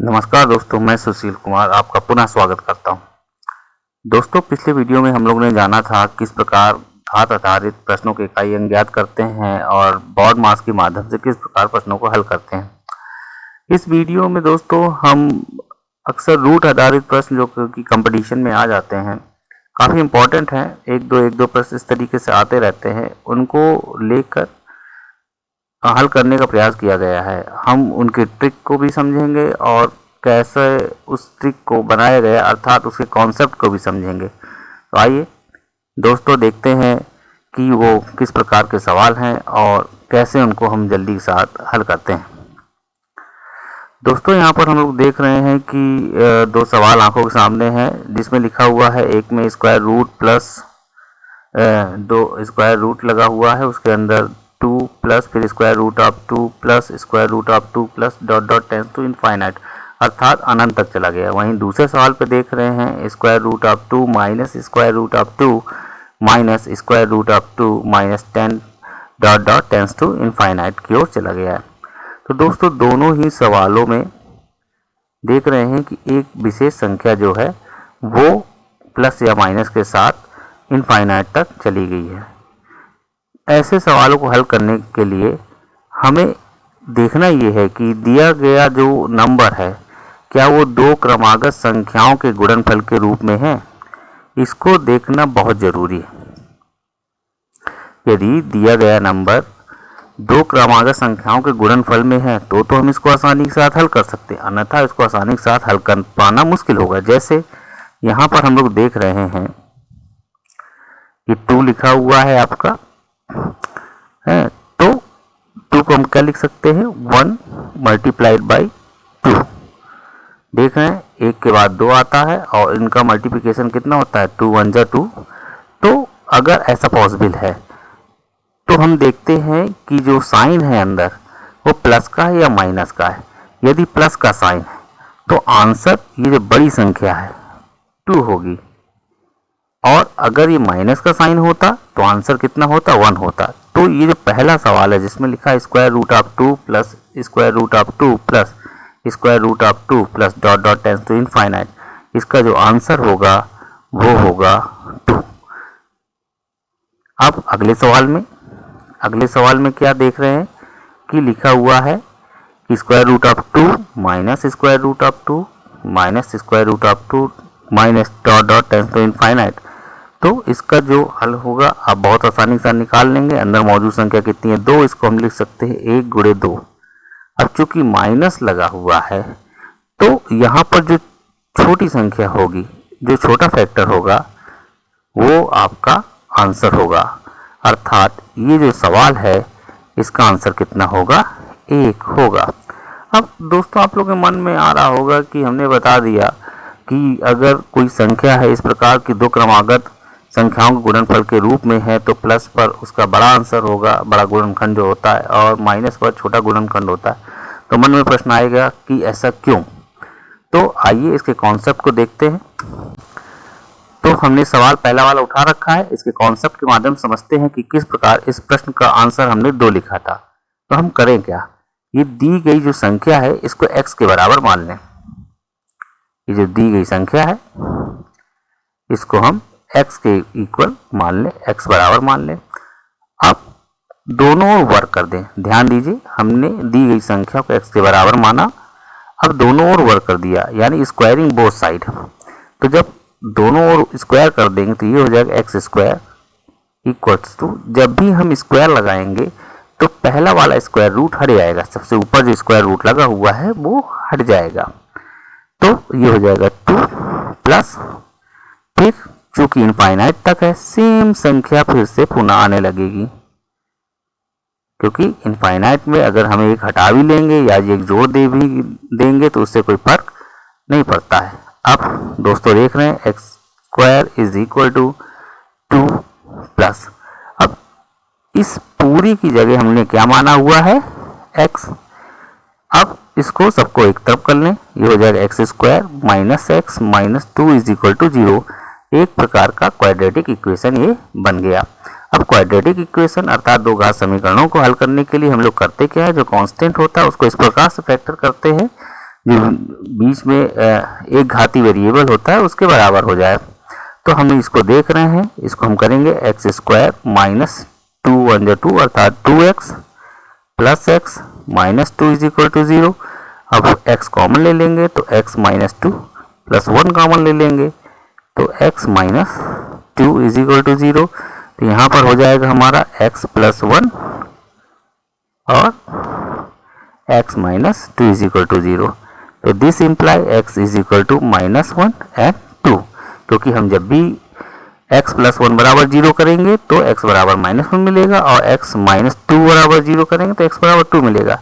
नमस्कार दोस्तों, मैं सुशील कुमार आपका पुनः स्वागत करता हूं। दोस्तों, पिछले वीडियो में हम लोग ने जाना था किस प्रकार घात आधारित प्रश्नों के इकाई अंक ज्ञात करते हैं और बोर्ड मास के माध्यम से किस प्रकार प्रश्नों को हल करते हैं। इस वीडियो में दोस्तों हम अक्सर रूट आधारित प्रश्न जो कि कंपटीशन में आ जाते हैं, काफ़ी इम्पोर्टेंट हैं। एक दो प्रश्न इस तरीके से आते रहते हैं, उनको लेकर हल करने का प्रयास किया गया है। हम उनके ट्रिक को भी समझेंगे और कैसे उस ट्रिक को बनाया गया अर्थात उसके कॉन्सेप्ट को भी समझेंगे। तो आइए दोस्तों देखते हैं कि वो किस प्रकार के सवाल हैं और कैसे उनको हम जल्दी के साथ हल करते हैं। दोस्तों, यहाँ पर हम लोग देख रहे हैं कि दो सवाल आंखों के सामने हैं, जिसमें लिखा हुआ है एक में square root plus 2 square root लगा हुआ है, उसके अंदर 2 प्लस फिर square root of 2 plus square root of 2 plus dot dot tends to infinite अर्थात अनंत तक चला गया। वहीं दूसरे सवाल पे देख रहे हैं square root of 2 minus square root of 2 minus square root of 2 minus 10 dot dot tends to infinite की ओर चला गया है। तो दोस्तों, दोनों ही सवालों में देख रहे हैं कि एक विशेष संख्या जो है वो प्लस या माइनस के साथ इनफाइनाइट तक चली गई है। ऐसे सवालों को हल करने के लिए हमें देखना ये है कि दिया गया जो नंबर है क्या वो दो क्रमागत संख्याओं के गुणनफल के रूप में है। इसको देखना बहुत जरूरी है। यदि दिया गया नंबर दो क्रमागत संख्याओं के गुणनफल में है तो हम इसको आसानी के साथ हल कर सकते हैं, अन्यथा इसको आसानी के साथ हल कर पाना मुश्किल होगा। जैसे यहाँ पर हम लोग देख रहे हैं कि 2 लिखा हुआ है आपका है, तो 2 को हम क्या लिख सकते हैं 1 मल्टीप्लाइड बाई 2। देख रहे हैं एक के बाद 2 आता है और इनका मल्टीप्लिकेशन कितना होता है 2 1 जा 2। तो अगर ऐसा पॉसिबल है तो हम देखते हैं कि जो साइन है अंदर वो प्लस का है या माइनस का है। यदि प्लस का साइन है तो आंसर ये जो बड़ी संख्या है 2 होगी, और अगर ये माइनस का साइन होता तो आंसर कितना होता 1 होता। तो ये जो पहला सवाल है जिसमें लिखा है square root of 2 plus square root of 2 plus square root of 2 plus dot dot tends to infinite, इसका जो आंसर होगा वो होगा 2। अब अगले सवाल में क्या देख रहे हैं कि लिखा हुआ है कि square root of 2 minus square root of 2 minus square root of 2 minus dot dot tends to infinite. तो इसका जो हल होगा आप बहुत आसानी से निकाल लेंगे। अंदर मौजूद संख्या कितनी है 2, इसको हम लिख सकते हैं 1 गुणे 2। अब चूंकि माइनस लगा हुआ है तो यहाँ पर जो छोटी संख्या होगी, जो छोटा फैक्टर होगा वो आपका आंसर होगा, अर्थात ये जो सवाल है इसका आंसर कितना होगा 1 होगा। अब दोस्तों, आप लोगों के मन में आ रहा होगा कि हमने बता दिया कि अगर कोई संख्या है इस प्रकार की दो क्रमागत संख्याओं के गुणनफल के रूप में है तो प्लस पर उसका बड़ा आंसर होगा, बड़ा गुणनखंड जो होता है, और माइनस पर छोटा गुणनखंड होता है। तो मन में प्रश्न आएगा कि ऐसा क्यों। तो आइए इसके कॉन्सेप्ट को देखते हैं। तो हमने सवाल पहला वाला उठा रखा है, इसके कॉन्सेप्ट के माध्यम से समझते हैं कि किस प्रकार इस प्रश्न का आंसर हमने 2 लिखा था। तो हम करें क्या, ये दी गई जो संख्या है इसको x के बराबर मान लें। ये जो दी गई संख्या है इसको हम x के इक्वल मान लें, x बराबर मान लें। अब दोनों ओर वर्क कर दें। ध्यान दीजिए, हमने दी गई संख्या को x के बराबर माना, अब दोनों ओर वर्क कर दिया, यानी स्क्वायरिंग बोथ साइड। तो जब दोनों ओर स्क्वायर कर देंगे तो ये हो जाएगा एक्स स्क्वायर इक्वल्स टू, जब भी हम स्क्वायर लगाएंगे तो पहला वाला स्क्वायर रूट हट जाएगा, सबसे ऊपर जो स्क्वायर रूट लगा हुआ है वो हट जाएगा। तो ये हो जाएगा 2 प्लस, फिर चूंकि इनफाइनाइट तक है सेम संख्या फिर से पुनः आने लगेगी, क्योंकि इनफाइनाइट में अगर हमें एक हटा भी लेंगे या एक जोड़ दे भी देंगे तो उससे कोई फर्क नहीं पड़ता है। अब दोस्तों देख रहे हैं x square is equal to 2 plus, अब इस पूरी की जगह हमने क्या माना हुआ है x। अब इसको सबको एक तरफ कर लें, ये हो जाएगा x square minus x minus 2 is equal to 0। एक प्रकार का क्वाड्रेटिक इक्वेशन ये बन गया। अब क्वाड्रेटिक इक्वेशन अर्थात दो घात समीकरणों को हल करने के लिए हम लोग करते क्या है, जो कांस्टेंट होता है उसको इस प्रकार से फैक्टर करते हैं जो बीच में एक घाती वेरिएबल होता है उसके बराबर हो जाए। तो हम इसको देख रहे हैं, इसको हम करेंगे एक्स स्क्वायर माइनस 2 1 2 अर्थात 2x plus x minus 2 is equal to 0। अब x कॉमन ले लेंगे तो x माइनस 2 प्लस 1 कॉमन ले लेंगे तो x minus 2 is equal to 0। तो यहाँ पर हो जाएगा हमारा x प्लस 1 और x minus 2 is equal to 0। तो this imply x is equal to minus 1 and 2, क्योंकि हम जब भी x प्लस 1 बराबर 0 करेंगे तो x बराबर माइनस 1 मिलेगा और x माइनस 2 बराबर 0 करेंगे तो x बराबर 2 मिलेगा।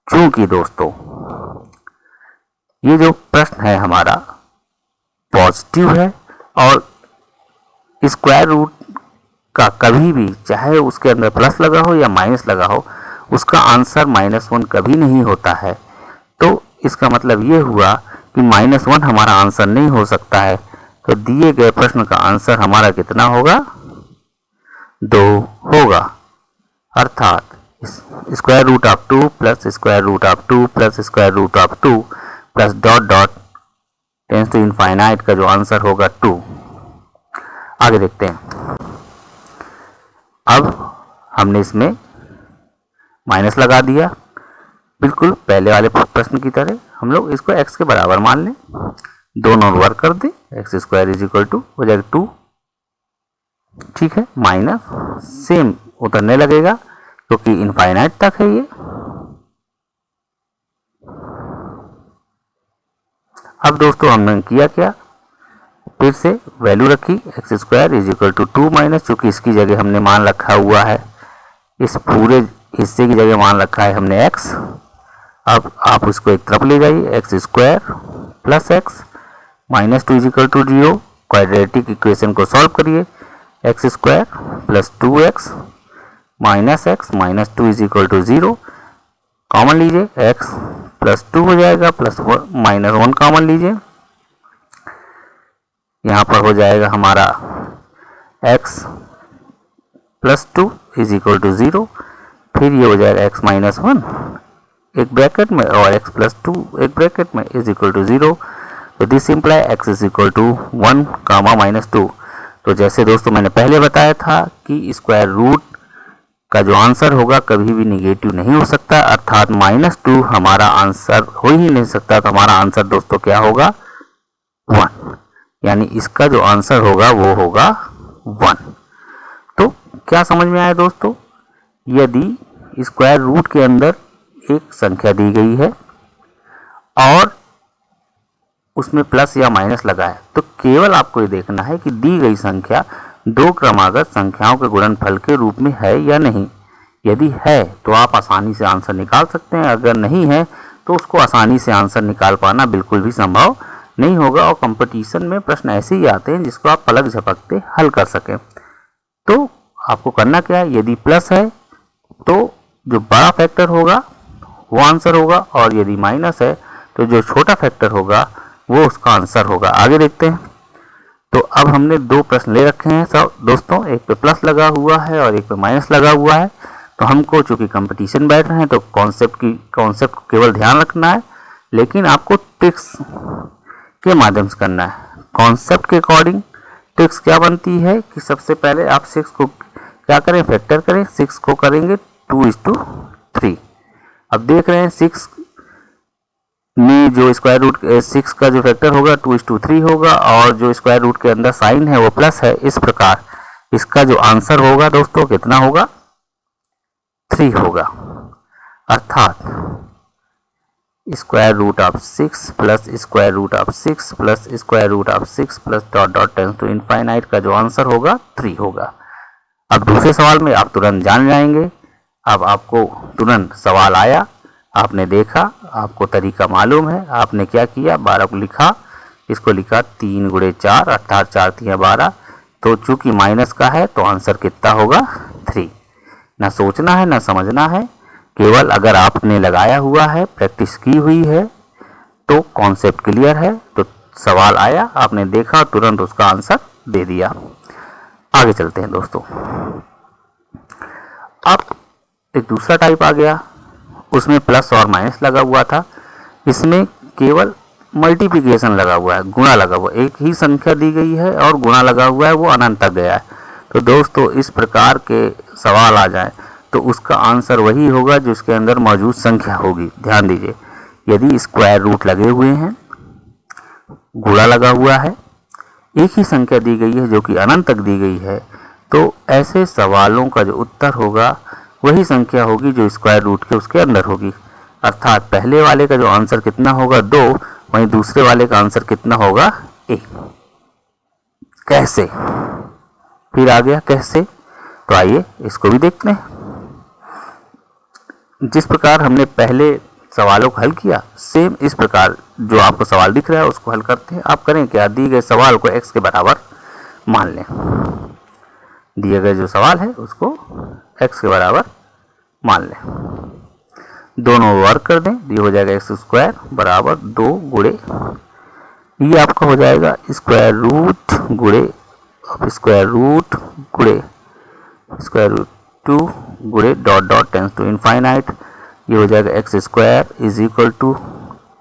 क्योंकि दोस्तों ये जो प्रश्न है हमारा पॉजिटिव है और स्क्वायर रूट का कभी भी, चाहे उसके अंदर प्लस लगा हो या माइनस लगा हो, उसका आंसर माइनस 1 कभी नहीं होता है। तो इसका मतलब ये हुआ कि माइनस 1 हमारा आंसर नहीं हो सकता है। तो दिए गए प्रश्न का आंसर हमारा कितना होगा? 2 होगा। अर्थात square root of 2 plus square root of 2 plus square root of 2 plus dot dot tends to infinite का जो आंसर होगा 2। आगे देखते हैं। अब हमने इसमें माइनस लगा दिया, बिल्कुल पहले वाले प्रश्न की तरह हम लोग इसको x के बराबर मान लें, दोनों वर्क कर दे, x square is equal to हो जाएगा 2, ठीक है, माइनस सेम उतरने लगेगा क्योंकि इनफाइनाइट तक है ये। अब दोस्तों हमने किया क्या, फिर से वैल्यू रखी x square is equal to 2 minus, चूंकि इसकी जगह हमने मान रखा हुआ है, इस पूरे हिस्से की जगह मान रखा है हमने x। अब आप उसको एक तरफ ले जाइए, x square plus x minus 2 is equal to 0। Quadratic equation को सॉल्व करिए, x square plus 2x minus x minus 2 is equal to 0। Common लीजिए, x प्लस 2 हो जाएगा, प्लस माइनस 1 कॉमन लीजिए, यहाँ पर हो जाएगा हमारा x plus 2 is equal to 0। फिर ये हो जाएगा x माइनस 1 एक ब्रैकेट में और x प्लस 2 एक ब्रैकेट में इज इक्वल टू 0। तो this imply x is equal to 1 comma minus 2। तो जैसे दोस्तों मैंने पहले बताया था कि स्क्वायर रूट का जो आंसर होगा कभी भी निगेटिव नहीं हो सकता, अर्थात माइनस 2 हमारा आंसर हो ही नहीं सकता। तो हमारा आंसर दोस्तों क्या होगा? 1, यानी इसका जो आंसर होगा वो होगा 1। तो क्या समझ में आया दोस्तों? यदि स्क्वायर रूट के अंदर एक संख्या दी गई है और उसमें प्लस या माइनस लगा है, तो केवल आपको ये देखना है कि दी गई संख्या दो क्रमागत संख्याओं के गुणनफल के रूप में है या नहीं। यदि है तो आप आसानी से आंसर निकाल सकते हैं, अगर नहीं है तो उसको आसानी से आंसर निकाल पाना बिल्कुल भी संभव नहीं होगा। और कंपटीशन में प्रश्न ऐसे ही आते हैं जिसको आप पलक झपकते हल कर सकें। तो आपको करना क्या है, यदि प्लस है तो जो बड़ा फैक्टर होगा वो आंसर होगा, और यदि माइनस है तो जो छोटा फैक्टर होगा वो उसका आंसर होगा। आगे देखते हैं। तो अब हमने दो प्रश्न ले रखे हैं सब दोस्तों, एक पे प्लस लगा हुआ है और एक पे माइनस लगा हुआ है। तो हमको चूंकि कंपटीशन बैठ रहे हैं तो कॉन्सेप्ट को केवल ध्यान रखना है, लेकिन आपको ट्रिक्स के माध्यम से करना है। कॉन्सेप्ट के अकॉर्डिंग ट्रिक्स क्या बनती है कि सबसे पहले आप 6 को क्या करें, फैक्टर करें। 6 को करेंगे 2:3। अब देख रहे हैं 6 में जो स्क्वायर रूट 6 का जो फैक्टर होगा 2:3 होगा, और जो स्क्वायर रूट के अंदर साइन है वो प्लस है। इस प्रकार इसका जो आंसर होगा दोस्तों कितना होगा? 3 होगा। अर्थात square root of 6 plus square root of 6 plus square root of 6 plus dot dot tends to infinite का जो आंसर होगा 3 होगा। अब दूसरे सवाल में आप तुरंत जान जाएंगे। अब आपको तुरंत सवाल आया, आपने देखा, आपको तरीका मालूम है, आपने क्या किया, 12 को लिखा, इसको लिखा 3 × 4 अर्थात 4 × 12। तो चूंकि माइनस का है तो आंसर कितना होगा? 3। ना सोचना है ना समझना है, केवल अगर आपने लगाया हुआ है, प्रैक्टिस की हुई है तो कॉन्सेप्ट क्लियर है। तो सवाल आया, आपने देखा, तुरंत उसका आंसर दे दिया। आगे चलते हैं दोस्तों। अब एक दूसरा टाइप आ गया, उसमें प्लस और माइनस लगा हुआ था। इसमें केवल मल्टीप्लिकेशन लगा हुआ है, गुणा लगा हुआ है, एक ही संख्या दी गई है और गुणा लगा हुआ है, वो अनंत तक गया है। तो दोस्तों इस प्रकार के सवाल आ जाए तो उसका आंसर वही होगा जो इसके अंदर मौजूद संख्या होगी। ध्यान दीजिए, यदि स्क्वायर रूट लगे हुए हैं, गुणा लगा हुआ है, एक ही संख्या दी गई है जो कि अनंत तक दी गई है, तो ऐसे सवालों का जो उत्तर होगा वही संख्या होगी जो स्क्वायर रूट के उसके अंदर होगी। अर्थात पहले वाले का जो आंसर कितना होगा 2, वहीं दूसरे वाले का आंसर कितना होगा 1। कैसे? फिर आ गया कैसे, तो आइए इसको भी देखते हैं। जिस प्रकार हमने पहले सवालों को हल किया, सेम इस प्रकार जो आपको सवाल दिख रहा है उसको हल करते हैं। आप करें क्या, दिए गए सवाल को x के बराबर मान लें। दिए गए जो सवाल है उसको x के बराबर मान लें, दोनों वर्क कर दें। ये हो जाएगा x स्क्वायर बराबर 2 गुणे, ये आपका हो जाएगा स्क्वायर रूट गुणे स्क्वायर रूट गुणे स्क्वायर रूट 2 गुणे dot dot tends to infinite. ये हो जाएगा x square is equal to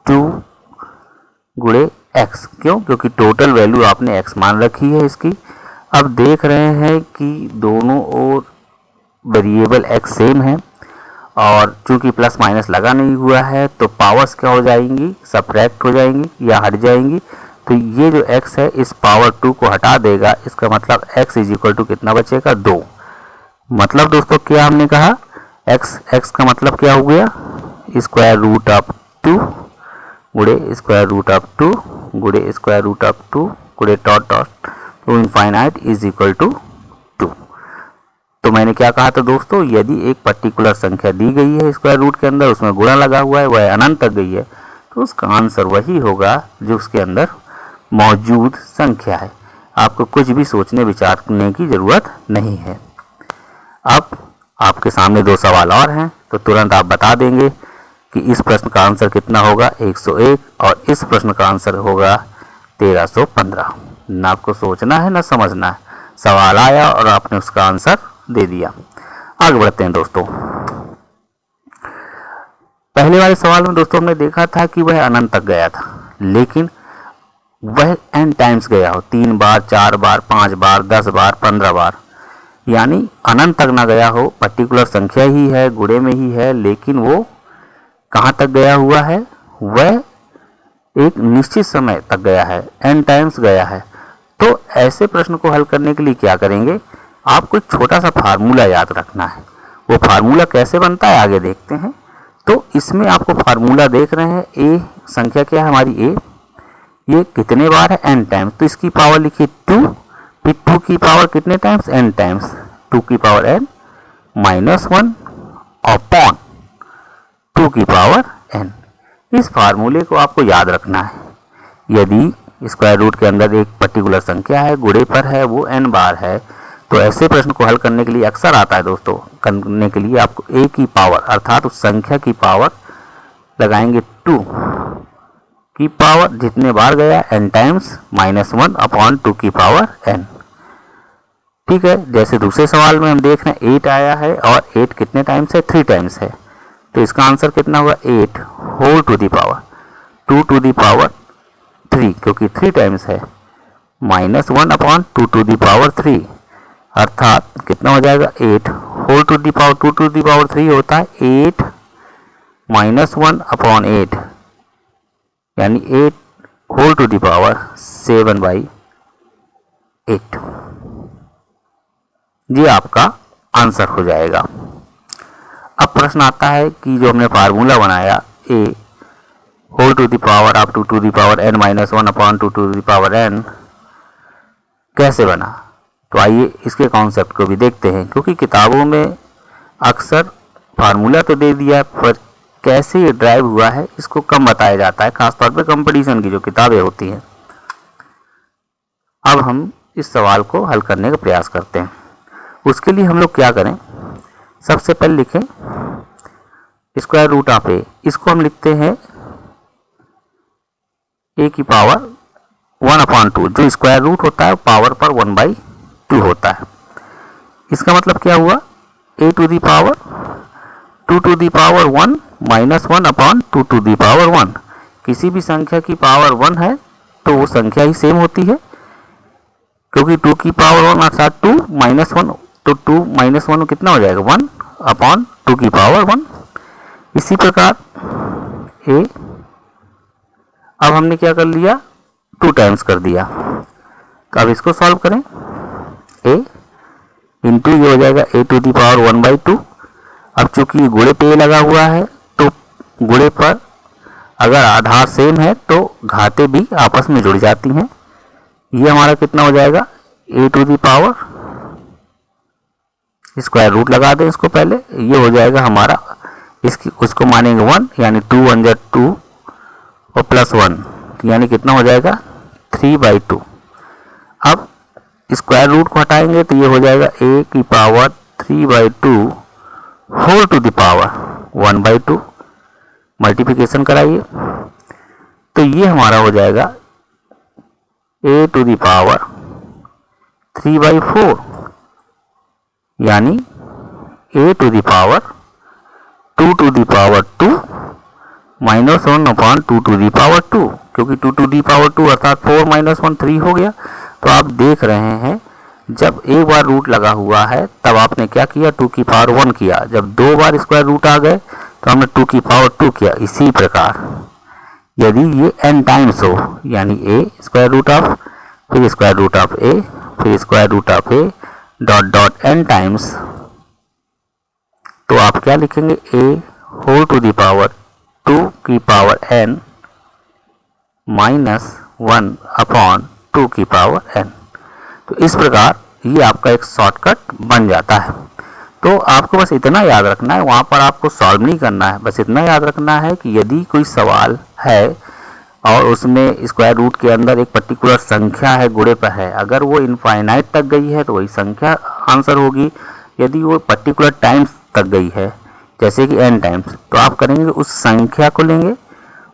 2 गुणे एक्स। क्यों? क्योंकि टोटल वैल्यू आपने एक्स मान रखी है इसकी। अब देख रहे हैं कि दोनों ओर वेरिएबल एक्स सेम है और चूंकि प्लस माइनस लगा नहीं हुआ है तो पावर्स क्या हो जाएंगी, सब्ट्रैक्ट हो जाएंगी या हट जाएंगी। तो ये जो x है इस पावर 2 को हटा देगा। इसका मतलब x इज इक्वल टू कितना बचेगा 2। मतलब दोस्तों क्या हमने कहा, x का मतलब क्या हो गया, स्क्वायर रूट ऑफ 2 गुणे स्क्वायर रूट ऑफ 2 गुणे स्क्वायर रूट ऑफ 2 गुणे dot dot to infinite is equal to 2। तो मैंने क्या कहा था दोस्तों, यदि एक पर्टिकुलर संख्या दी गई है स्क्वायर रूट के अंदर, उसमें गुणा लगा हुआ है, वह अनंत तक गई है, तो उसका आंसर वही होगा जो उसके अंदर मौजूद संख्या है। आपको कुछ भी सोचने विचार करने की जरूरत नहीं है। अब आपके सामने 2 सवाल और हैं, तो तुरंत आप बता देंगे कि इस प्रश्न का आंसर कितना होगा 101 और इस प्रश्न का आंसर होगा 1315। ना आपको सोचना है ना समझना है, सवाल आया और आपने उसका आंसर दे दिया। आगे बढ़ते हैं दोस्तों। पहले वाले सवाल में दोस्तों हमने देखा था कि वह अनंत तक गया था, लेकिन वह n टाइम्स गया हो, 3 बार, 4 बार, 5 बार, 10 बार, 15 बार, यानी अनंत तक ना गया हो, पर्टिकुलर संख्या ही है, गुणे में ही है, लेकिन वो कहाँ तक गया हुआ है, वह एक निश्चित समय तक गया है, n टाइम्स गया है। तो ऐसे प्रश्न को हल करने के लिए क्या करेंगे, आपको एक छोटा सा फार्मूला याद रखना है। वो फार्मूला कैसे बनता है आगे देखते हैं। तो इसमें आपको फार्मूला देख रहे हैं, ए संख्या क्या है हमारी a, ये कितने बार है n टाइम्स, तो इसकी पावर लिखिए 2, फिर 2 की पावर कितने टाइम्स n टाइम्स, 2 की पावर n माइनस 1 अपॉन 2 की पावर n। इस फार्मूले को आपको याद रखना है। यदि स्क्वायर रूट के अंदर एक पर्टिकुलर संख्या है, गुणे पर है, वो n बार है, तो ऐसे प्रश्न को हल करने के लिए अक्सर आता है दोस्तों, करने के लिए आपको a की पावर अर्थात उस संख्या की पावर लगाएंगे 2 की पावर जितने बार गया n टाइम्स माइनस 1 अपॉन 2 की पावर n। ठीक है, जैसे दूसरे सवाल में हम देख रहे हैं 8 आया है और 8 कितने टाइम्स है, 3 टाइम्स है, तो इसका आंसर कितना होगा 8 whole to the power 2 to the power 3, क्योंकि 3 टाइम्स है, minus 1 upon 2 to the power 3, अर्थात कितना हो जाएगा 8 whole to the power 2 to the power 3 होता है 8 माइनस 1 अपॉन 8, यानी 8 होल टू दी पावर 7/8। ये आपका आंसर हो जाएगा। अब प्रश्न आता है कि जो हमने फार्मूला बनाया a whole to the power of 2 to the power n minus 1 upon 2 to the power n कैसे बना। तो आइए इसके कॉन्सेप्ट को भी देखते हैं, क्योंकि किताबों में अक्सर फार्मूला तो दे दिया पर कैसे ये ड्राइव हुआ है इसको कम बताया जाता है, खासतौर पे कंपटीशन की जो किताबें होती हैं। अब हम इस सवाल को हल करने का प्रयास करते हैं। उसके लिए हम लोग क्या करें, सबसे पहले लिखें स्क्वायर रूट ऑफ ए, इसको हम लिखते हैं ए की पावर 1/2, जो स्क्वायर रूट होता है पावर पर 1/2 होता है। इसका मतलब क्या हुआ, a to the power 2 to the power 1 minus 1 upon 2 to the power 1, किसी भी संख्या की पावर 1 है तो वो संख्या ही सेम होती है, क्योंकि 2 की पावर 1 अर्थात 2 माइनस 1, तो 2 माइनस 1 कितना हो जाएगा 1 अपॉन 2 की पावर 1। इसी प्रकार ए, अब हमने क्या कर लिया 2 टाइम्स कर दिया, तो अब इसको सॉल्व करें। ए इंटू ये हो जाएगा ए टू दी पावर 1/2। अब चूंकि गुणे पे लगा हुआ है तो गुणे पर अगर आधार सेम है तो घाते भी आपस में जुड़ जाती हैं। ये हमारा कितना हो जाएगा a to the power, square root लगा दें इसको पहले, ये हो जाएगा हमारा, इसकी उसको मानेंगे 1 यानी 2 1 जा 2 और प्लस 1 यानी कितना हो जाएगा 3/2। अब स्क्वायर रूट को हटाएंगे तो ये हो जाएगा ए की power 3/2 whole to the power 1/2। Multiplication कराइए तो ये हमारा हो जाएगा ए टू द पावर 3/4 यानी a to the power 2 to the power 2 minus 1 upon 2 to the power 2, क्योंकि 2 टू द पावर 2 अर्थात 4 माइनस 1 3 हो गया। तो आप देख रहे हैं जब एक बार रूट लगा हुआ है तब आपने क्या किया 2 की पावर 1 किया, जब 2 बार स्क्वायर रूट आ गए तो हमने 2 की पावर 2 किया। इसी प्रकार यदि ये n टाइम्स हो यानी a स्क्वायर रूट ऑफ फिर स्क्वायर रूट ऑफ a फिर square root of a dot dot n times, तो आप क्या लिखेंगे a whole to the power 2 की पावर n माइनस 1 अपॉन 2 की पावर n। तो इस प्रकार ये आपका एक शॉर्टकट बन जाता है। तो आपको बस इतना याद रखना है, वहाँ पर आपको सॉल्व नहीं करना है, बस इतना याद रखना है कि यदि कोई सवाल है और उसमें स्क्वायर रूट के अंदर एक पर्टिकुलर संख्या है गुणे पर है, अगर वो इनफाइनाइट तक गई है तो वही संख्या आंसर होगी। यदि वो पर्टिकुलर टाइम्स तक गई है जैसे कि n टाइम्स, तो आप करेंगे उस संख्या को लेंगे,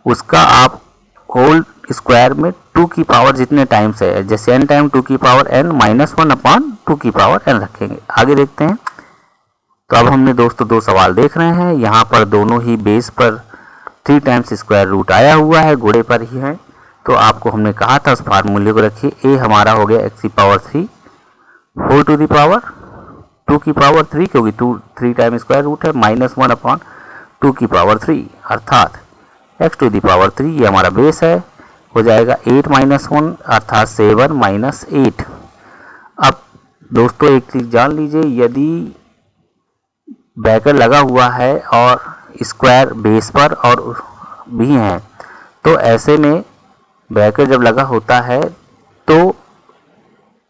उसका आप होल स्क्वायर में 2 की पावर जितने टाइम्स है, जैसे n टाइम 2 की पावर n माइनस 1 अपॉन 2 की पावर n रखेंगे। आगे देखते हैं। तो अब हमने दोस्तों 2 सवाल देख रहे हैं, यहाँ पर दोनों ही बेस पर 3 टाइम्स स्क्वायर रूट आया हुआ है, गुणे पर ही है। तो आपको हमने कहा था उस फार्मूले को रखिए, a हमारा हो गया x की power 3 whole to the power 2 की पावर 3, क्योंकि 3 टाइम स्क्वायर रूट है, माइनस 1 अपॉन 2 की पावर 3 अर्थात x टू दी पावर 3, ये हमारा बेस है, हो जाएगा 8 माइनस 1 अर्थात 7 माइनस 8। अब दोस्तों एक चीज जान लीजिए, यदि ब्रैकेट लगा हुआ है और स्क्वायर बेस पर और भी हैं, तो ऐसे में ब्रैकेट जब लगा होता है तो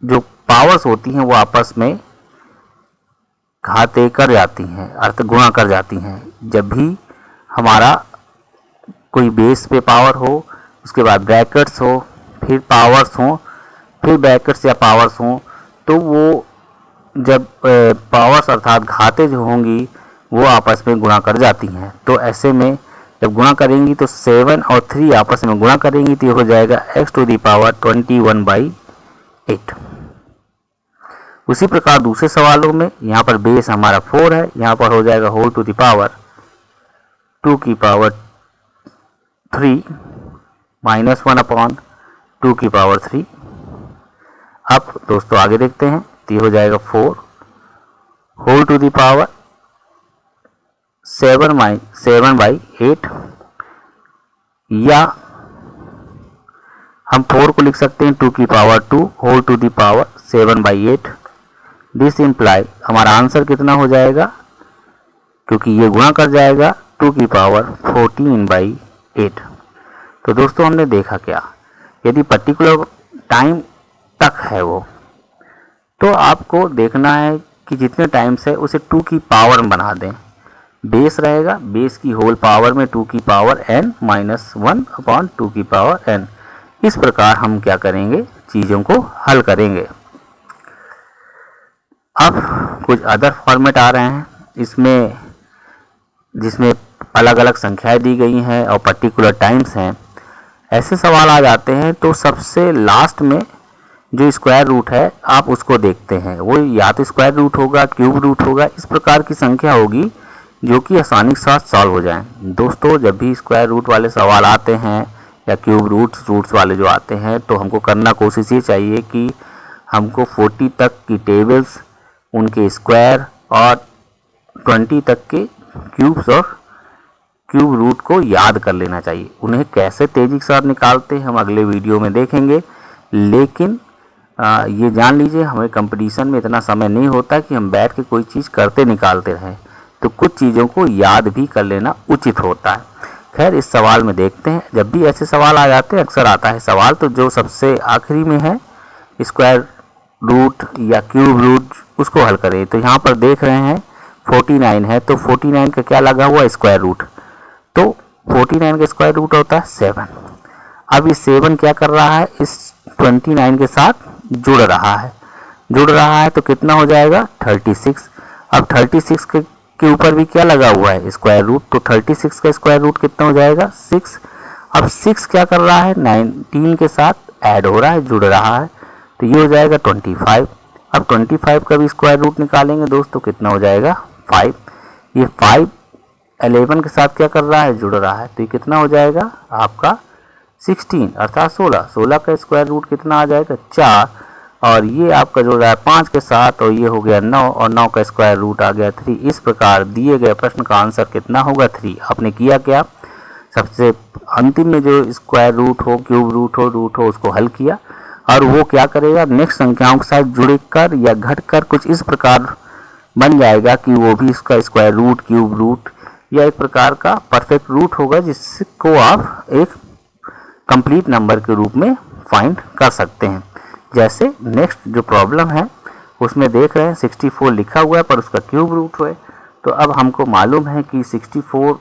जो पावर्स होती हैं वो आपस में घाते कर जाती हैं, अर्थ गुणा कर जाती हैं। जब भी हमारा कोई बेस पे पावर हो, उसके बाद ब्रैकेट्स हो, फिर पावर्स हो, फिर ब्रैकेट्स या पावर्स हो, तो वो जब पावर्स अर्थात घाते जो होंगी वो आपस में गुणा कर जाती हैं। तो ऐसे में जब गुणा करेंगी तो 7 और 3 आपस में गुणा करेंगी तो ये हो जाएगा x टू दी पावर 21/8। उसी प्रकार दूसरे सवालों में यहाँ पर बेस हमारा 4 है, यहाँ पर हो जाएगा होल टू दी पावर 2 की पावर 3 माइनस 1 अपॉन 2 की पावर 3। अब दोस्तों आगे देखते हैं, तो ये हो जाएगा 4 होल टू दी पावर 7/8, या हम 4 को लिख सकते हैं 2 की power 2 whole to the power 7/8। This imply हमारा आंसर कितना हो जाएगा, क्योंकि ये गुणा कर जाएगा 2 की पावर 14/8। तो दोस्तों हमने देखा क्या, यदि पर्टिकुलर टाइम तक है वो, तो आपको देखना है कि जितने टाइम्स है उसे 2 की पावर में बना दें। बेस रहेगा, बेस की होल पावर में 2 की पावर n माइनस 1 अपॉन 2 की पावर n। इस प्रकार हम क्या करेंगे, चीज़ों को हल करेंगे। अब कुछ अदर फॉर्मेट आ रहे हैं इसमें, जिसमें अलग अलग संख्याएं दी गई हैं और पर्टिकुलर टाइम्स हैं। ऐसे सवाल आ जाते हैं तो सबसे लास्ट में जो स्क्वायर रूट है आप उसको देखते हैं, वो या तो स्क्वायर रूट होगा, क्यूब रूट होगा, इस प्रकार की संख्या होगी जो कि आसानी के साथ सॉल्व हो जाएं। दोस्तों जब भी स्क्वायर रूट वाले सवाल आते हैं या क्यूब रूट्स वाले जो आते हैं तो हमको करना कोशिश ये चाहिए कि हमको 40 तक की टेबल्स, उनके स्क्वायर और 20 तक के क्यूब्स और क्यूब रूट को याद कर लेना चाहिए। उन्हें कैसे तेज़ी के साथ निकालते हैं हम अगले वीडियो में देखेंगे, लेकिन ये जान लीजिए हमें कंपटीशन में इतना समय नहीं होता कि हम बैठ के कोई चीज़ करते निकालते रहें, तो कुछ चीज़ों को याद भी कर लेना उचित होता है। खैर इस सवाल में देखते हैं, जब भी ऐसे सवाल आ जाते हैं, अक्सर आता है सवाल, तो जो सबसे आखिरी में है स्क्वायर रूट या क्यूब रूट उसको हल करें। तो यहाँ पर देख रहे हैं 49 है, तो 49 का क्या लगा हुआ स्क्वायर रूट, तो 49 का स्क्वायर रूट होता है 7। अब इस 7 क्या कर रहा है, इस 29 के साथ जुड़ रहा है तो कितना हो जाएगा 36। अब 36 के ऊपर भी क्या लगा हुआ है स्क्वायर रूट, तो 36 का स्क्वायर रूट कितना हो जाएगा 6। अब 6 क्या कर रहा है 19 के साथ ऐड हो रहा है, जुड़ रहा है, तो ये हो जाएगा 25। अब 25 का भी स्क्वायर रूट निकालेंगे दोस्तों, कितना हो जाएगा 5। ये 5 11 के साथ क्या कर रहा है जुड़ रहा है, तो ये कितना हो जाएगा आपका 16 अर्थात 16 का स्क्वायर रूट कितना आ जाएगा 4, और ये आपका जुड़ रहा है 5 के साथ, और ये हो गया 9, और 9 का स्क्वायर रूट आ गया 3। इस प्रकार दिए गए प्रश्न का आंसर कितना होगा 3। आपने किया क्या, सबसे अंतिम में जो स्क्वायर रूट हो, क्यूब रूट हो उसको हल किया, और वो क्या करेगा नेक्स्ट संख्याओं के साथ जुड़कर या घटकर कुछ इस प्रकार बन जाएगा कि वो भी इसका स्क्वायर रूट, क्यूब रूट या एक प्रकार का परफेक्ट रूट होगा, जिसको आप एक कंप्लीट नंबर के रूप में फाइंड कर सकते हैं। जैसे नेक्स्ट जो प्रॉब्लम है उसमें देख रहे हैं 64 लिखा हुआ है पर उसका क्यूब रूट है, तो अब हमको मालूम है कि 64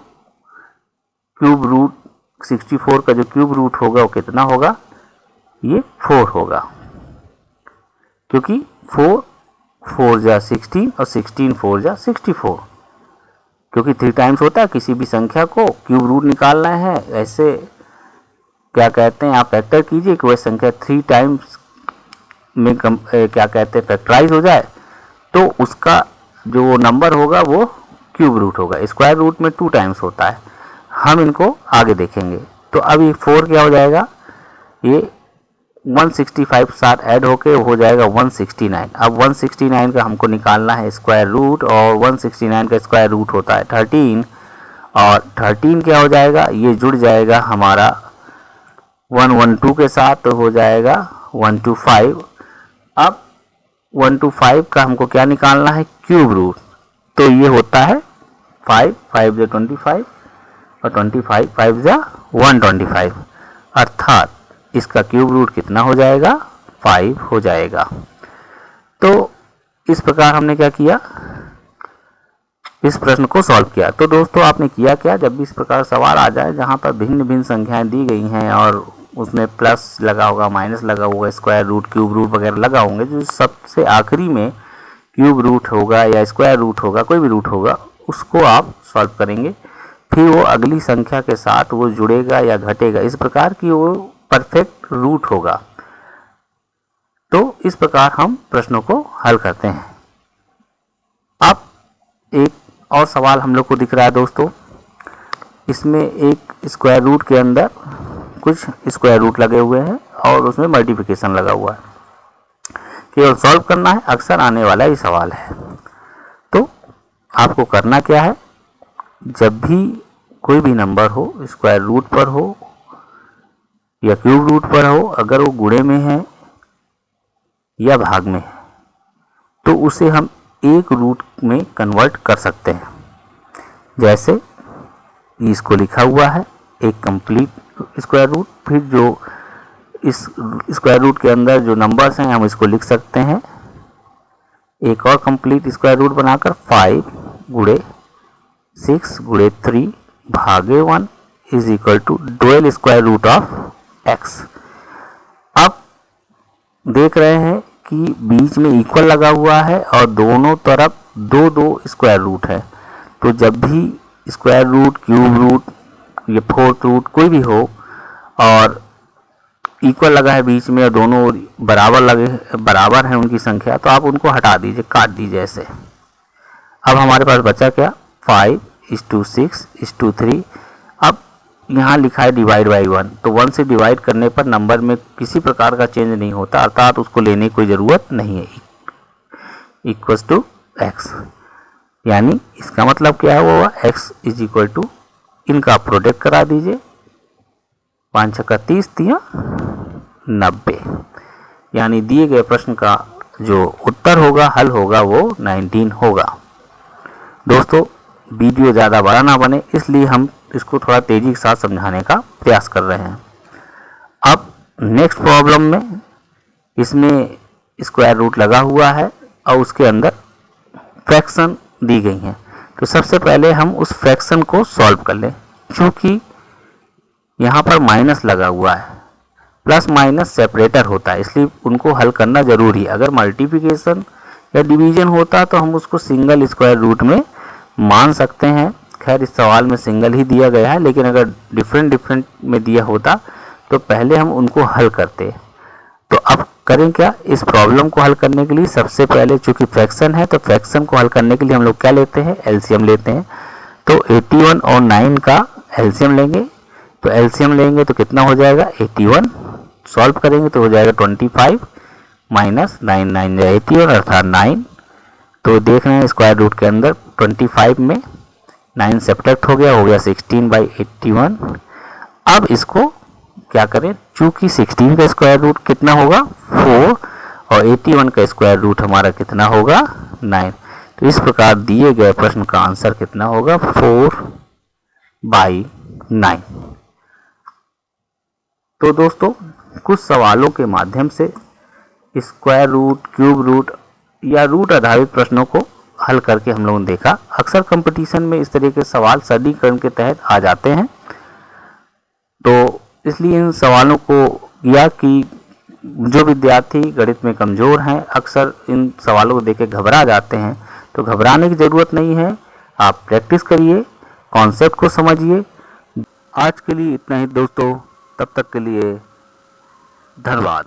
का जो क्यूब रूट होगा वो कितना होगा, ये 4 होगा, क्योंकि 4 जा 16 और 16 4 जा 64, क्योंकि 3 टाइम्स होता है। किसी भी संख्या को क्यूब रूट निकालना है, ऐसे क्या कहते हैं आप फैक्टर कीजिए कि वह संख्या 3 टाइम्स में क्या कहते हैं फैक्टराइज हो जाए, तो उसका जो नंबर होगा वो क्यूब रूट होगा। स्क्वायर रूट में 2 टाइम्स होता है, हम इनको आगे देखेंगे। तो अब ये 4 क्या हो जाएगा, ये 165 साथ ऐड होके हो जाएगा 169। अब 169 का हमको निकालना है स्क्वायर रूट, और 169 का स्क्वायर रूट होता है 13, और 13 क्या हो जाएगा, ये जुड़ जाएगा हमारा 112 के साथ, तो हो जाएगा 125। अब 125 का हमको क्या निकालना है क्यूब रूट, तो ये होता है 5 जा 25 और 25 5 जा 125, अर्थात इसका क्यूब रूट कितना हो जाएगा 5 हो जाएगा। तो इस प्रकार हमने क्या किया, इस प्रश्न को सॉल्व किया। तो दोस्तों आपने किया क्या, जब भी इस प्रकार सवाल आ जाए जहां पर भिन्न भिन्न संख्याएं दी गई हैं और उसमें प्लस लगा होगा, माइनस लगा होगा, स्क्वायर रूट, क्यूब रूट वगैरह लगा होंगे, जो सबसे आखिरी में क्यूब रूट होगा या स्क्वायर रूट होगा, कोई भी रूट होगा, उसको आप सॉल्व करेंगे। फिर वो अगली संख्या के साथ वो जुड़ेगा या घटेगा, इस प्रकार की वो परफेक्ट रूट होगा। तो इस प्रकार हम प्रश्नों को हल करते हैं। अब एक और सवाल हम लोग को दिख रहा है दोस्तों, इसमें एक स्क्वायर रूट के अंदर कुछ स्क्वायर रूट लगे हुए हैं और उसमें मल्टीप्लिकेशन लगा हुआ है, केवल सॉल्व करना है, अक्सर आने वाला ही सवाल है। तो आपको करना क्या है, जब भी कोई भी नंबर हो, स्क्वायर रूट पर हो या क्यूब रूट पर हो, अगर वो गुणे में है या भाग में है, तो उसे हम एक रूट में कन्वर्ट कर सकते हैं। जैसे इसको लिखा हुआ है एक कंप्लीट स्क्वायर रूट, फिर जो इस स्क्वायर रूट के अंदर जो नंबर्स हैं हम इसको लिख सकते हैं एक और कंप्लीट स्क्वायर रूट बनाकर 5 गुणे 6 गुणे 3 भागे 1 is equal to dual square root of x। अब देख रहे हैं कि बीच में इक्वल लगा हुआ है और दोनों तरफ 2 स्क्वायर रूट है, तो जब भी स्क्वायर रूट, क्यूब रूट या फोर्थ रूट कोई भी हो और इक्वल लगा है बीच में और दोनों बराबर है उनकी संख्या, तो आप उनको हटा दीजिए, काट दीजिए ऐसे। अब हमारे पास बचा क्या, 5:6:3। अब यहाँ लिखा है डिवाइड बाई 1, तो 1 से डिवाइड करने पर नंबर में किसी प्रकार का चेंज नहीं होता, अर्थात उसको लेने की कोई ज़रूरत नहीं है। इक्वल्स टू x, यानी इसका मतलब क्या हुआ, x इज इक्वल टू, इनका प्रोडक्ट करा दीजिए, 5 छक्का 30 दिया 90, यानी दिए गए प्रश्न का जो उत्तर होगा, हल होगा, वो 19 होगा। दोस्तों वीडियो ज़्यादा बड़ा ना बने, इसलिए हम इसको थोड़ा तेज़ी के साथ समझाने का प्रयास कर रहे हैं। अब नेक्स्ट प्रॉब्लम में इसमें स्क्वायर रूट लगा हुआ है और उसके अंदर फ्रैक्शन दी गई हैं, तो सबसे पहले हम उस फ्रैक्शन को सॉल्व कर लें। क्योंकि यहाँ पर माइनस लगा हुआ है, प्लस माइनस सेपरेटर होता है, इसलिए उनको हल करना जरूरी है। अगर मल्टीप्लिकेशन या डिवीजन होता तो हम उसको सिंगल स्क्वायर रूट में मान सकते हैं। खैर इस सवाल में सिंगल ही दिया गया है, लेकिन अगर डिफरेंट में दिया होता तो पहले हम उनको हल करते। तो अब करें क्या, इस प्रॉब्लम को हल करने के लिए सबसे पहले चूंकि फ्रैक्शन है, तो फ्रैक्शन को हल करने के लिए हम लोग क्या लेते हैं, एलसीएम लेते हैं। तो 81 और 9 का एलसीएम लेंगे, तो एलसीएम लेंगे तो कितना हो जाएगा 81, सॉल्व करेंगे तो हो जाएगा 25 माइनस 9, 9 या 81 अर्थात 9। तो देख रहे हैं स्क्वायर रूट के अंदर 25 में 9 सब्ट्रैक्ट हो गया 16/81। अब इसको क्या करें, चूंकि 16 का स्क्वायर रूट कितना होगा 4 और 81 का स्क्वायर रूट हमारा कितना होगा 9। तो इस प्रकार दिए गए प्रश्न का आंसर कितना होगा 4/9। तो दोस्तों कुछ सवालों के माध्यम से स्क्वायर रूट, क्यूब रूट या रूट आधारित प्रश्नों को हल करके हम लोगों ने देखा। अक्सर कंपटीशन में इस तरह के सवाल सरलीकरण के तहत आ जाते हैं, तो इसलिए इन सवालों को या कि जो विद्यार्थी गणित में कमज़ोर हैं अक्सर इन सवालों को देख के घबरा जाते हैं, तो घबराने की ज़रूरत नहीं है। आप प्रैक्टिस करिए, कॉन्सेप्ट को समझिए। आज के लिए इतना ही दोस्तों, तब तक के लिए धन्यवाद।